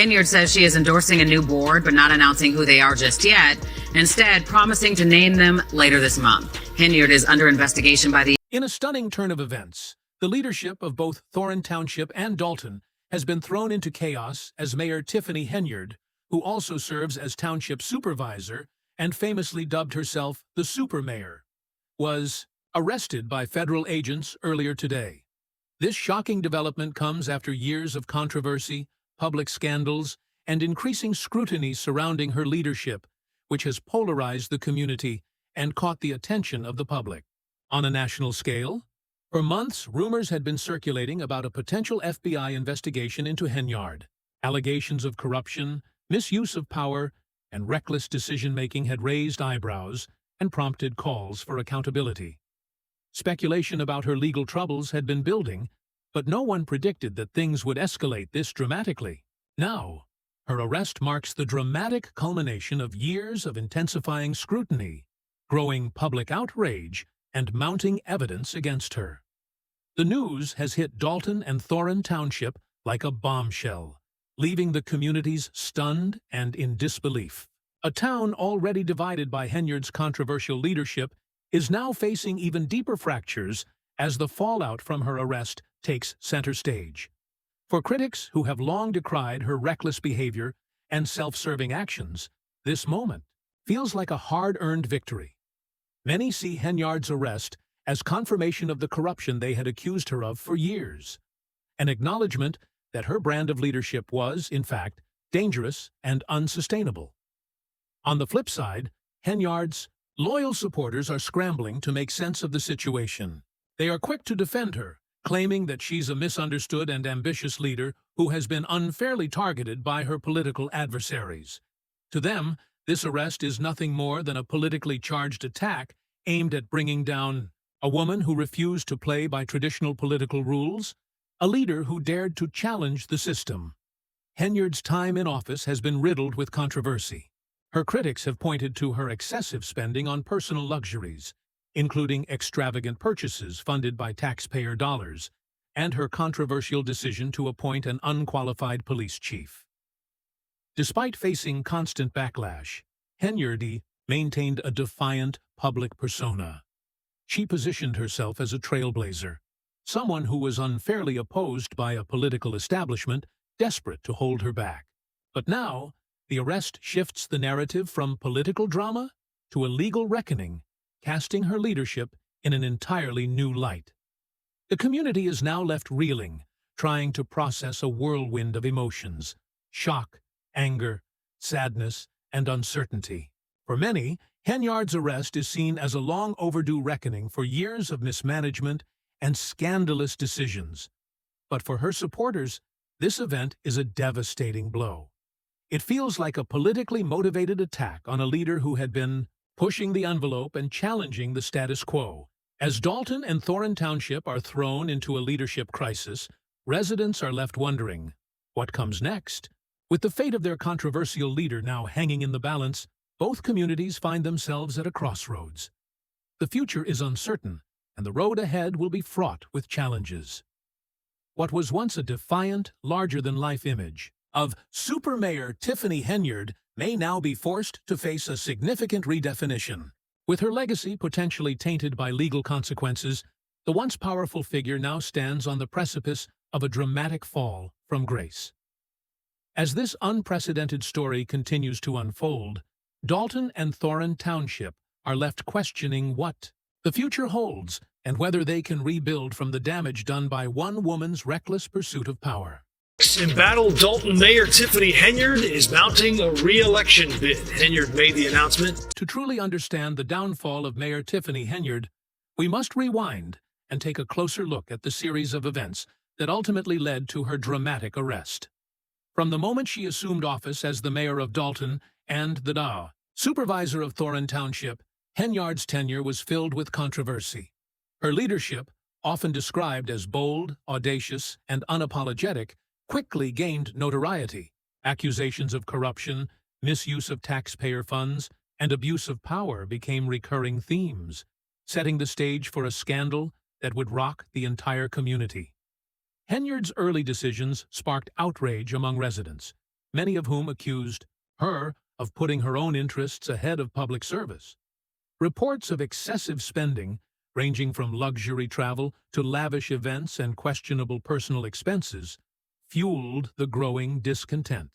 Henyard says she is endorsing a new board, but not announcing who they are just yet, instead promising to name them later this month. Henyard is under investigation by the... In a stunning turn of events, the leadership of both Thorin Township and Dalton has been thrown into chaos as Mayor Tiffany Henyard, who also serves as township supervisor and famously dubbed herself the Super Mayor, was arrested by federal agents earlier today. This shocking development comes after years of controversy, public scandals, and increasing scrutiny surrounding her leadership, which has polarized the community and caught the attention of the public. On a national scale, for months, rumors had been circulating about a potential FBI investigation into Henyard. Allegations of corruption, misuse of power, and reckless decision-making had raised eyebrows and prompted calls for accountability. Speculation about her legal troubles had been building, but no one predicted that things would escalate this dramatically. Now, her arrest marks the dramatic culmination of years of intensifying scrutiny, growing public outrage, and mounting evidence against her. The news has hit Dalton and Thorin Township like a bombshell, leaving the communities stunned and in disbelief. A town already divided by Henyard's controversial leadership is now facing even deeper fractures as the fallout from her arrest takes center stage. For critics who have long decried her reckless behavior and self-serving actions, this moment feels like a hard-earned victory. Many see Henyard's arrest as confirmation of the corruption they had accused her of for years, an acknowledgement that her brand of leadership was, in fact, dangerous and unsustainable. On the flip side, Henyard's loyal supporters are scrambling to make sense of the situation. They are quick to defend her, claiming that she's a misunderstood and ambitious leader who has been unfairly targeted by her political adversaries. To them, this arrest is nothing more than a politically charged attack aimed at bringing down a woman who refused to play by traditional political rules, a leader who dared to challenge the system. Henyard's time in office has been riddled with controversy. Her critics have pointed to her excessive spending on personal luxuries, including extravagant purchases funded by taxpayer dollars, and her controversial decision to appoint an unqualified police chief. Despite facing constant backlash, Henyard maintained a defiant public persona. She positioned herself as a trailblazer, someone who was unfairly opposed by a political establishment desperate to hold her back. But now, the arrest shifts the narrative from political drama to a legal reckoning, casting her leadership in an entirely new light. The community is now left reeling, trying to process a whirlwind of emotions: shock, anger, sadness, and uncertainty. For many, Henyard's arrest is seen as a long overdue reckoning for years of mismanagement and scandalous decisions. But for her supporters, this event is a devastating blow. It feels like a politically motivated attack on a leader who had been pushing the envelope and challenging the status quo. As Dalton and Thorin Township are thrown into a leadership crisis, residents are left wondering, what comes next? With the fate of their controversial leader now hanging in the balance, both communities find themselves at a crossroads. The future is uncertain, and the road ahead will be fraught with challenges. What was once a defiant, larger-than-life image of Super Mayor Tiffany Henyard may now be forced to face a significant redefinition. With her legacy potentially tainted by legal consequences, the once powerful figure now stands on the precipice of a dramatic fall from grace. As this unprecedented story continues to unfold, Dalton and Thorin Township are left questioning what the future holds and whether they can rebuild from the damage done by one woman's reckless pursuit of power. Embattled Dalton Mayor Tiffany Henyard is mounting a re-election bid. Henyard made the announcement. To truly understand the downfall of Mayor Tiffany Henyard, we must rewind and take a closer look at the series of events that ultimately led to her dramatic arrest. From the moment she assumed office as the mayor of Dalton and the supervisor of Thorin Township, Henyard's tenure was filled with controversy. Her leadership, often described as bold, audacious, and unapologetic, quickly gained notoriety. Accusations of corruption, misuse of taxpayer funds, and abuse of power became recurring themes, setting the stage for a scandal that would rock the entire community. Henyard's early decisions sparked outrage among residents, many of whom accused her of putting her own interests ahead of public service. Reports of excessive spending, ranging from luxury travel to lavish events and questionable personal expenses, fueled the growing discontent.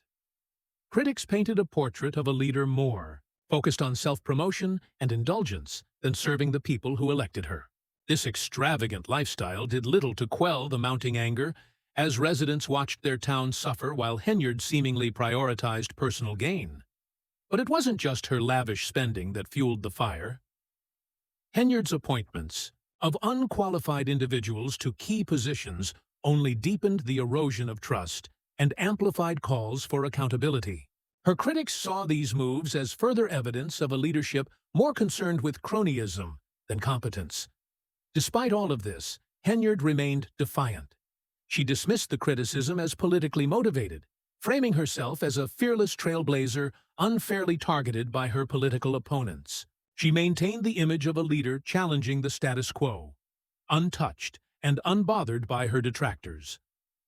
Critics painted a portrait of a leader more focused on self-promotion and indulgence than serving the people who elected her. This extravagant lifestyle did little to quell the mounting anger as residents watched their town suffer while Henyard seemingly prioritized personal gain. But it wasn't just her lavish spending that fueled the fire. Henyard's appointments of unqualified individuals to key positions only deepened the erosion of trust and amplified calls for accountability. Her critics saw these moves as further evidence of a leadership more concerned with cronyism than competence. Despite all of this, Henyard remained defiant. She dismissed the criticism as politically motivated, framing herself as a fearless trailblazer unfairly targeted by her political opponents. She maintained the image of a leader challenging the status quo, untouched and unbothered by her detractors.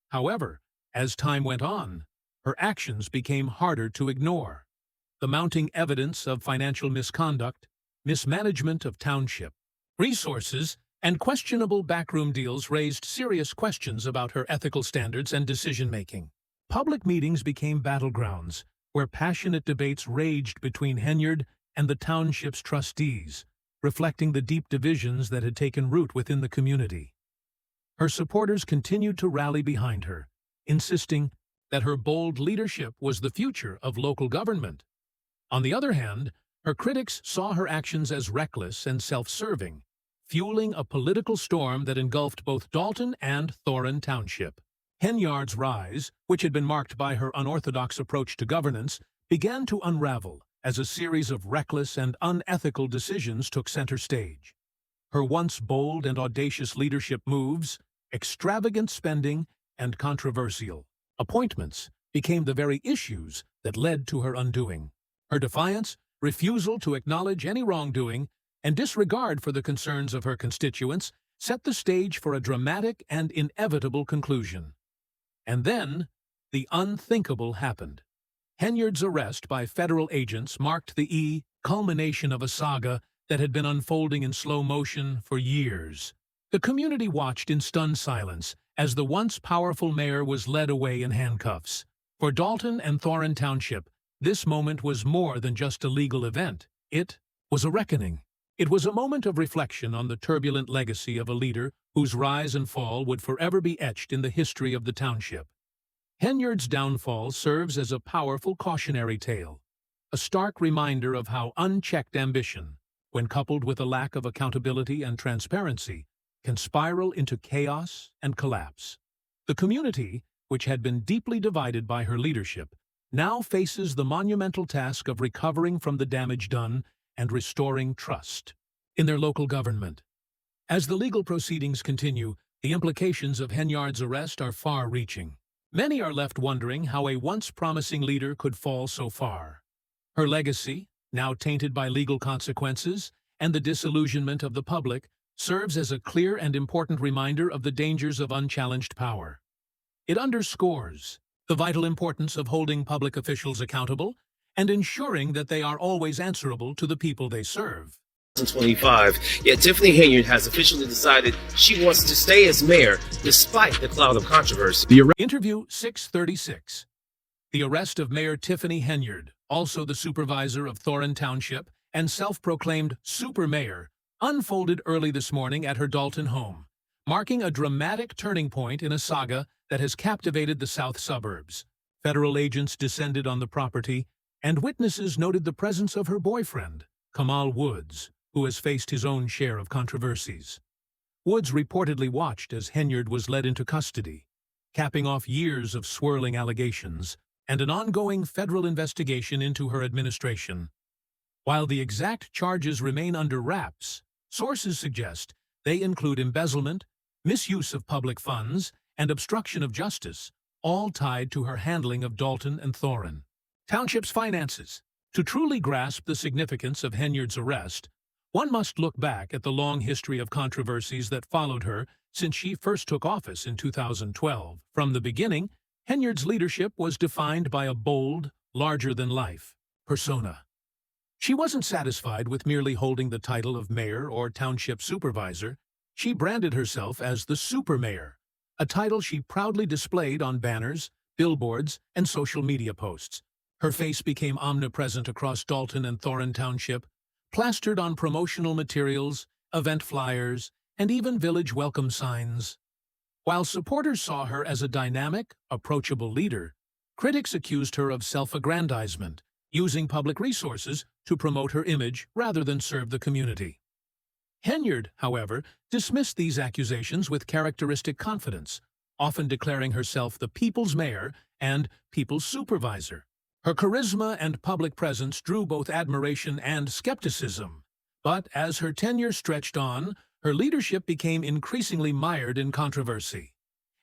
However, as time went on, her actions became harder to ignore. The mounting evidence of financial misconduct, mismanagement of township resources, and questionable backroom deals raised serious questions about her ethical standards and decision-making. Public meetings became battlegrounds, where passionate debates raged between Henyard and the township's trustees, reflecting the deep divisions that had taken root within the community. Her supporters continued to rally behind her, insisting that her bold leadership was the future of local government. On the other hand, her critics saw her actions as reckless and self-serving, fueling a political storm that engulfed both Dalton and Thoren Township. Henyard's rise, which had been marked by her unorthodox approach to governance, began to unravel as a series of reckless and unethical decisions took center stage. Her once bold and audacious leadership moves, extravagant spending, and controversial appointments became the very issues that led to her undoing. Her defiance, refusal to acknowledge any wrongdoing, and disregard for the concerns of her constituents set the stage for a dramatic and inevitable conclusion. And then, the unthinkable happened. Henyard's arrest by federal agents marked the culmination of a saga that had been unfolding in slow motion for years. The community watched in stunned silence as the once powerful mayor was led away in handcuffs. For Dalton and Thoren Township, this moment was more than just a legal event. It was a reckoning. It was a moment of reflection on the turbulent legacy of a leader whose rise and fall would forever be etched in the history of the township. Henyard's downfall serves as a powerful cautionary tale, a stark reminder of how unchecked ambition, when coupled with a lack of accountability and transparency, can spiral into chaos and collapse. The community, which had been deeply divided by her leadership, now faces the monumental task of recovering from the damage done and restoring trust in their local government. As the legal proceedings continue, the implications of Henyard's arrest are far-reaching. Many are left wondering how a once promising leader could fall so far. Her legacy, now tainted by legal consequences and the disillusionment of the public, serves as a clear and important reminder of the dangers of unchallenged power. It underscores the vital importance of holding public officials accountable and ensuring that they are always answerable to the people they serve. 2025, yet Tiffany Henyard has officially decided she wants to stay as mayor despite the cloud of controversy. Interview 636. The arrest of Mayor Tiffany Henyard, also the supervisor of Thoren Township and self-proclaimed super mayor, unfolded early this morning at her Dalton home, marking a dramatic turning point in a saga that has captivated the south suburbs. Federal agents descended on the property, and witnesses noted the presence of her boyfriend, Kamal Woods, who has faced his own share of controversies. Woods reportedly watched as Henyard was led into custody, capping off years of swirling allegations and an ongoing federal investigation into her administration. While the exact charges remain under wraps, sources suggest they include embezzlement, misuse of public funds, and obstruction of justice, all tied to her handling of Dalton and Thoren Township's finances. To truly grasp the significance of Henyard's arrest, one must look back at the long history of controversies that followed her since she first took office in 2012. From the beginning, Henyard's leadership was defined by a bold, larger-than-life persona. She wasn't satisfied with merely holding the title of mayor or township supervisor. She branded herself as the supermayor, a title she proudly displayed on banners, billboards, and social media posts. Her face became omnipresent across Dalton and Thorin Township, plastered on promotional materials, event flyers, and even village welcome signs. While supporters saw her as a dynamic, approachable leader, critics accused her of self-aggrandizement, using public resources to promote her image rather than serve the community. Henyard, however, dismissed these accusations with characteristic confidence, often declaring herself the people's mayor and people's supervisor. Her charisma and public presence drew both admiration and skepticism. But as her tenure stretched on, her leadership became increasingly mired in controversy.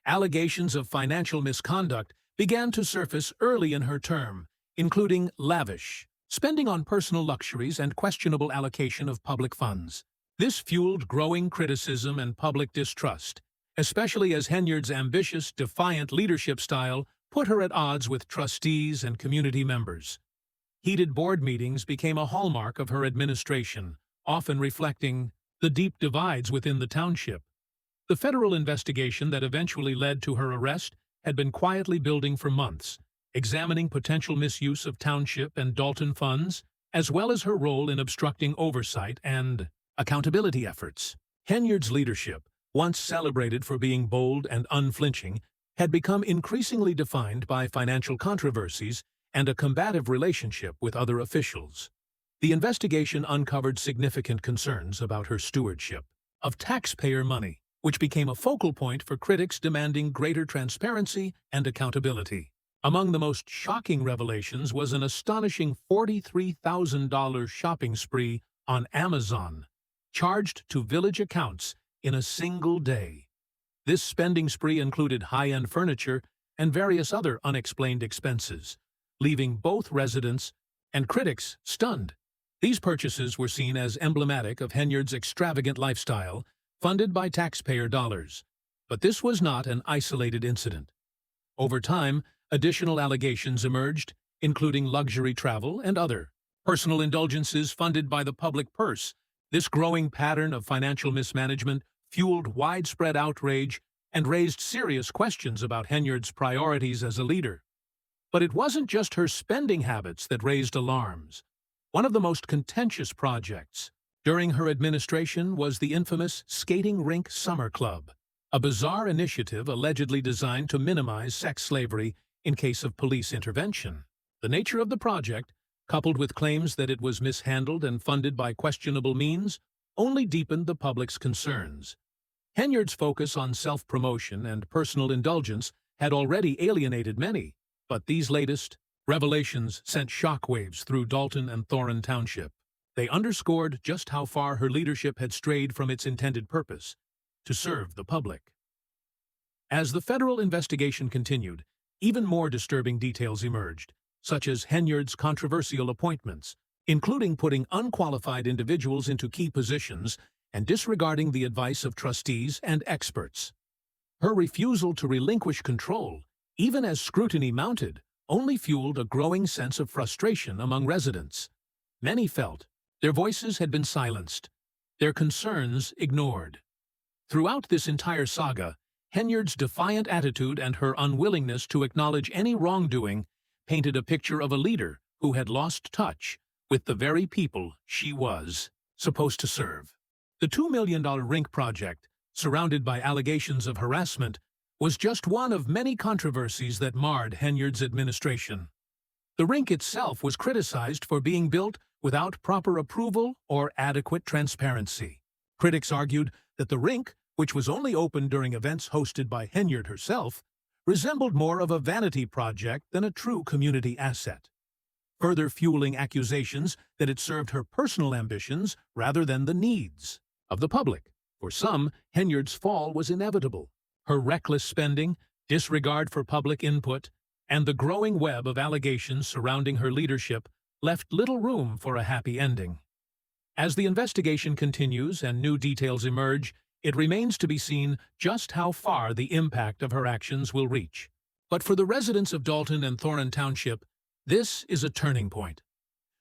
Allegations of financial misconduct began to surface early in her term, including lavish spending on personal luxuries and questionable allocation of public funds. This fueled growing criticism and public distrust, especially as Henyard's ambitious, defiant leadership style put her at odds with trustees and community members. Heated board meetings became a hallmark of her administration, often reflecting the deep divides within the township. The federal investigation that eventually led to her arrest had been quietly building for months, examining potential misuse of township and Dalton funds, as well as her role in obstructing oversight and accountability efforts. Henyard's leadership, once celebrated for being bold and unflinching, had become increasingly defined by financial controversies and a combative relationship with other officials. The investigation uncovered significant concerns about her stewardship of taxpayer money, which became a focal point for critics demanding greater transparency and accountability. Among the most shocking revelations was an astonishing $43,000 shopping spree on Amazon, charged to village accounts in a single day. This spending spree included high-end furniture and various other unexplained expenses, leaving both residents and critics stunned. These purchases were seen as emblematic of Henyard's extravagant lifestyle, funded by taxpayer dollars. But this was not an isolated incident. Over time, additional allegations emerged, including luxury travel and other personal indulgences funded by the public purse. This growing pattern of financial mismanagement fueled widespread outrage and raised serious questions about Henyard's priorities as a leader. But it wasn't just her spending habits that raised alarms. One of the most contentious projects during her administration was the infamous Skating Rink Summer Club, a bizarre initiative allegedly designed to minimize sex slavery in case of police intervention. The nature of the project, coupled with claims that it was mishandled and funded by questionable means, only deepened the public's concerns. Henyard's focus on self-promotion and personal indulgence had already alienated many, but these latest revelations sent shockwaves through Dalton and Thorin Township. They underscored just how far her leadership had strayed from its intended purpose, to serve the public. As the federal investigation continued, even more disturbing details emerged, such as Henyard's controversial appointments, including putting unqualified individuals into key positions and disregarding the advice of trustees and experts. Her refusal to relinquish control, even as scrutiny mounted, only fueled a growing sense of frustration among residents. Many felt their voices had been silenced, their concerns ignored. Throughout this entire saga, Henyard's defiant attitude and her unwillingness to acknowledge any wrongdoing painted a picture of a leader who had lost touch with the very people she was supposed to serve. The $2 million rink project, surrounded by allegations of harassment, was just one of many controversies that marred Henyard's administration. The rink itself was criticized for being built without proper approval or adequate transparency. Critics argued that the rink, which was only open during events hosted by Henyard herself, resembled more of a vanity project than a true community asset, further fueling accusations that it served her personal ambitions rather than the needs of the public. For some, Henyard's fall was inevitable. Her reckless spending, disregard for public input, and the growing web of allegations surrounding her leadership left little room for a happy ending. As the investigation continues and new details emerge, it remains to be seen just how far the impact of her actions will reach. But for the residents of Dalton and Thorin Township, this is a turning point.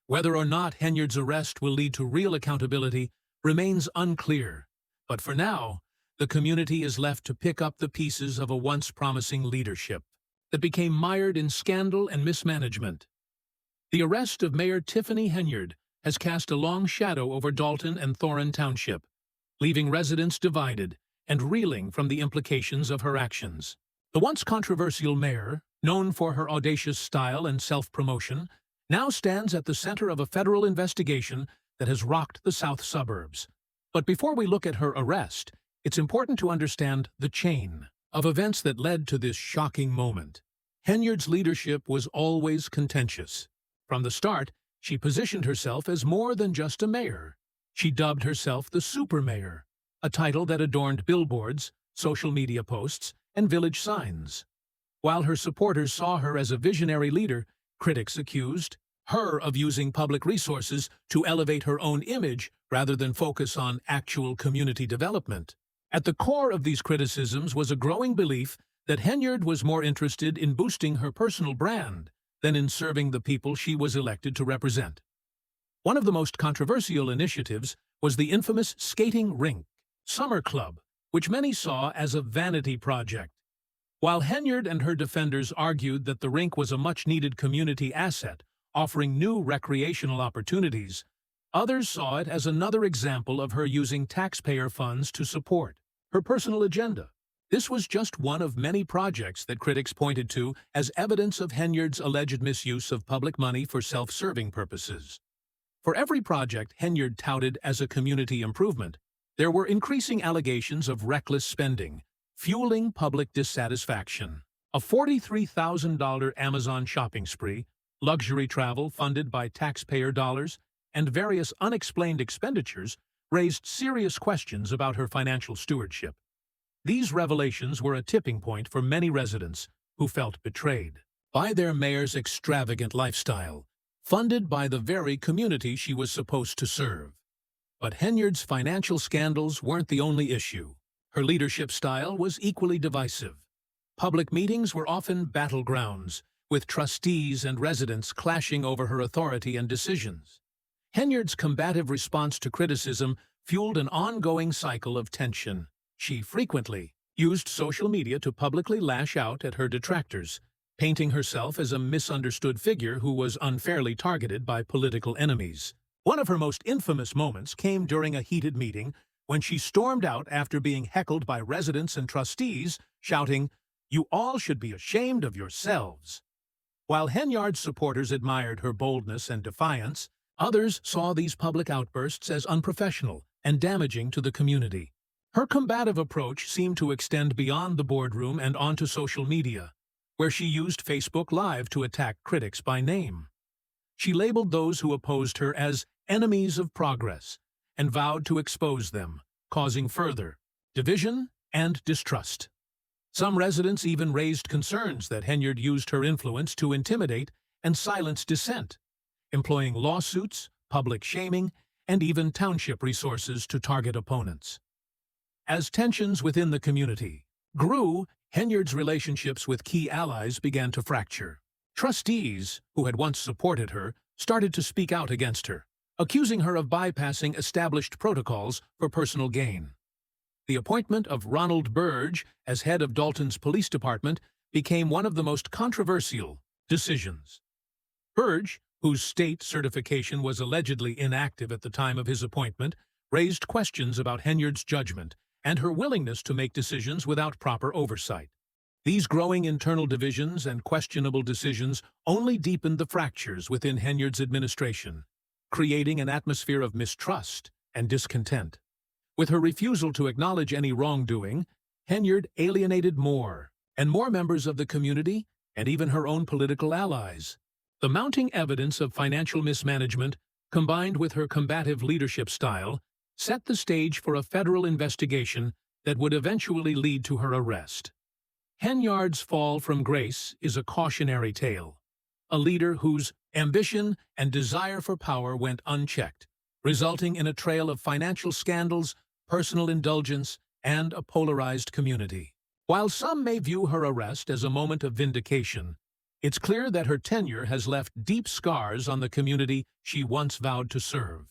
Whether or not Henyard's arrest will lead to real accountability remains unclear, but for now, the community is left to pick up the pieces of a once promising leadership that became mired in scandal and mismanagement. The arrest of Mayor Tiffany Henyard has cast a long shadow over Dalton and Thorin Township, leaving residents divided and reeling from the implications of her actions. The once controversial mayor, known for her audacious style and self-promotion, now stands at the center of a federal investigation that has rocked the south suburbs. But before we look at her arrest, it's important to understand the chain of events that led to this shocking moment. Henyard's leadership was always contentious. From the start, she positioned herself as more than just a mayor. She dubbed herself the Super Mayor, a title that adorned billboards, social media posts, and village signs. While her supporters saw her as a visionary leader, critics accused her of using public resources to elevate her own image rather than focus on actual community development. At the core of these criticisms was a growing belief that Henyard was more interested in boosting her personal brand than in serving the people she was elected to represent. One of the most controversial initiatives was the infamous skating rink summer club, which many saw as a vanity project. While Henyard and her defenders argued that the rink was a much-needed community asset, offering new recreational opportunities, others saw it as another example of her using taxpayer funds to support her personal agenda. This was just one of many projects that critics pointed to as evidence of Henyard's alleged misuse of public money for self-serving purposes. For every project Henyard touted as a community improvement, there were increasing allegations of reckless spending, fueling public dissatisfaction. A $43,000 Amazon shopping spree, luxury travel funded by taxpayer dollars, and various unexplained expenditures raised serious questions about her financial stewardship. These revelations were a tipping point for many residents who felt betrayed by their mayor's extravagant lifestyle, funded by the very community she was supposed to serve. But Henyard's financial scandals weren't the only issue. Her leadership style was equally divisive. Public meetings were often battlegrounds, with trustees and residents clashing over her authority and decisions. Henyard's combative response to criticism fueled an ongoing cycle of tension. She frequently used social media to publicly lash out at her detractors, painting herself as a misunderstood figure who was unfairly targeted by political enemies. One of her most infamous moments came during a heated meeting when she stormed out after being heckled by residents and trustees, shouting, "You all should be ashamed of yourselves." While Henyard's supporters admired her boldness and defiance, others saw these public outbursts as unprofessional and damaging to the community. Her combative approach seemed to extend beyond the boardroom and onto social media, where she used Facebook Live to attack critics by name. She labeled those who opposed her as enemies of progress and vowed to expose them, causing further division and distrust. Some residents even raised concerns that Henyard used her influence to intimidate and silence dissent, employing lawsuits, public shaming, and even township resources to target opponents. As tensions within the community grew, Henyard's relationships with key allies began to fracture. Trustees, who had once supported her, started to speak out against her, accusing her of bypassing established protocols for personal gain. The appointment of Ronald Burge as head of Dalton's police department became one of the most controversial decisions. Burge, whose state certification was allegedly inactive at the time of his appointment, raised questions about Henyard's judgment and her willingness to make decisions without proper oversight. These growing internal divisions and questionable decisions only deepened the fractures within Henyard's administration, creating an atmosphere of mistrust and discontent. With her refusal to acknowledge any wrongdoing, Henyard alienated more and more members of the community and even her own political allies. The mounting evidence of financial mismanagement, combined with her combative leadership style, set the stage for a federal investigation that would eventually lead to her arrest. Henyard's fall from grace is a cautionary tale, a leader whose ambition and desire for power went unchecked, resulting in a trail of financial scandals, personal indulgence, and a polarized community. While some may view her arrest as a moment of vindication, it's clear that her tenure has left deep scars on the community she once vowed to serve.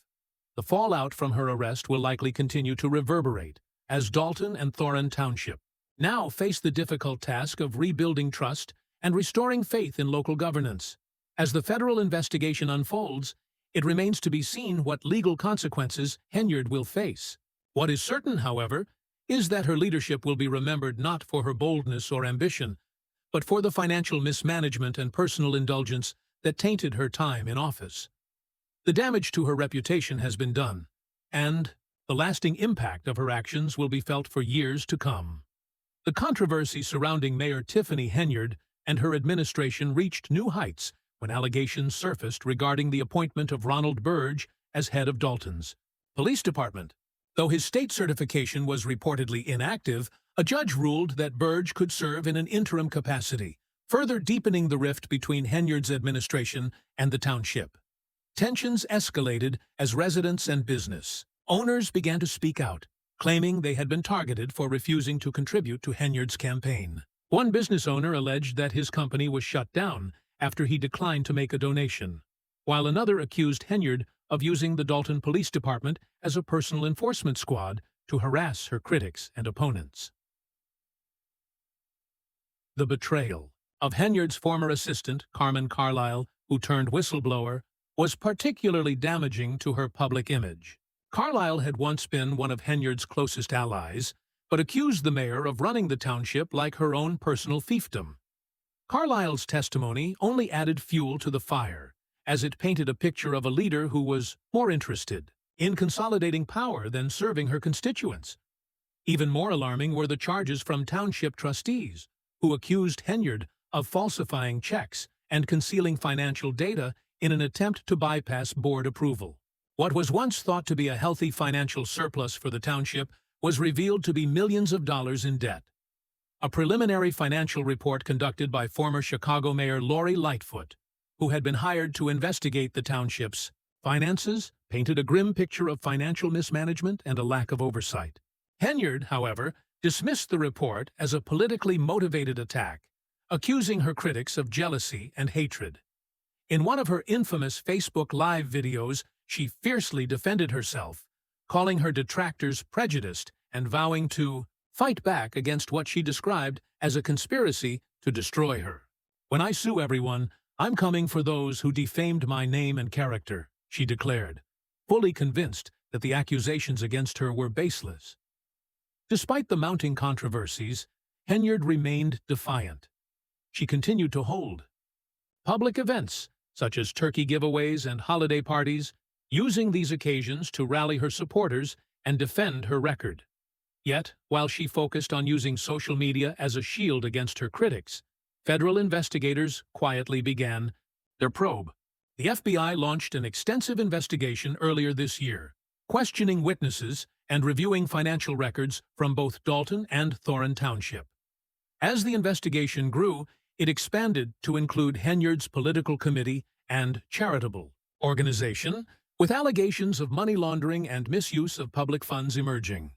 The fallout from her arrest will likely continue to reverberate as Dalton and Thorin Township now face the difficult task of rebuilding trust and restoring faith in local governance. As the federal investigation unfolds, it remains to be seen what legal consequences Henyard will face. What is certain, however, is that her leadership will be remembered not for her boldness or ambition, but for the financial mismanagement and personal indulgence that tainted her time in office. The damage to her reputation has been done, and the lasting impact of her actions will be felt for years to come. The controversy surrounding Mayor Tiffany Henyard and her administration reached new heights when allegations surfaced regarding the appointment of Ronald Burge as head of Dalton's police department. Though his state certification was reportedly inactive, a judge ruled that Burge could serve in an interim capacity, further deepening the rift between Henyard's administration and the township. Tensions escalated as residents and business owners began to speak out, claiming they had been targeted for refusing to contribute to Henyard's campaign. One business owner alleged that his company was shut down after he declined to make a donation, while another accused Henyard of using the Dalton Police Department as a personal enforcement squad to harass her critics and opponents. The betrayal of Henyard's former assistant, Carmen Carlisle, who turned whistleblower, was particularly damaging to her public image. Carlisle had once been one of Henyard's closest allies, but accused the mayor of running the township like her own personal fiefdom. Carlisle's testimony only added fuel to the fire, as it painted a picture of a leader who was more interested in consolidating power than serving her constituents. Even more alarming were the charges from township trustees, who accused Henyard of falsifying checks and concealing financial data in an attempt to bypass board approval. What was once thought to be a healthy financial surplus for the township was revealed to be millions of dollars in debt. A preliminary financial report conducted by former Chicago Mayor Lori Lightfoot, who had been hired to investigate the township's finances, painted a grim picture of financial mismanagement and a lack of oversight. Henyard, however, dismissed the report as a politically motivated attack, accusing her critics of jealousy and hatred. In one of her infamous Facebook Live videos, she fiercely defended herself, calling her detractors prejudiced and vowing to fight back against what she described as a conspiracy to destroy her. "When I sue everyone, I'm coming for those who defamed my name and character," she declared, fully convinced that the accusations against her were baseless. Despite the mounting controversies, Henyard remained defiant. She continued to hold public events, such as turkey giveaways and holiday parties, using these occasions to rally her supporters and defend her record. Yet, while she focused on using social media as a shield against her critics, federal investigators quietly began their probe. The FBI launched an extensive investigation earlier this year, questioning witnesses and reviewing financial records from both Dalton and Thorin Township. As the investigation grew, it expanded to include Henyard's political committee and charitable organization, with allegations of money laundering and misuse of public funds emerging.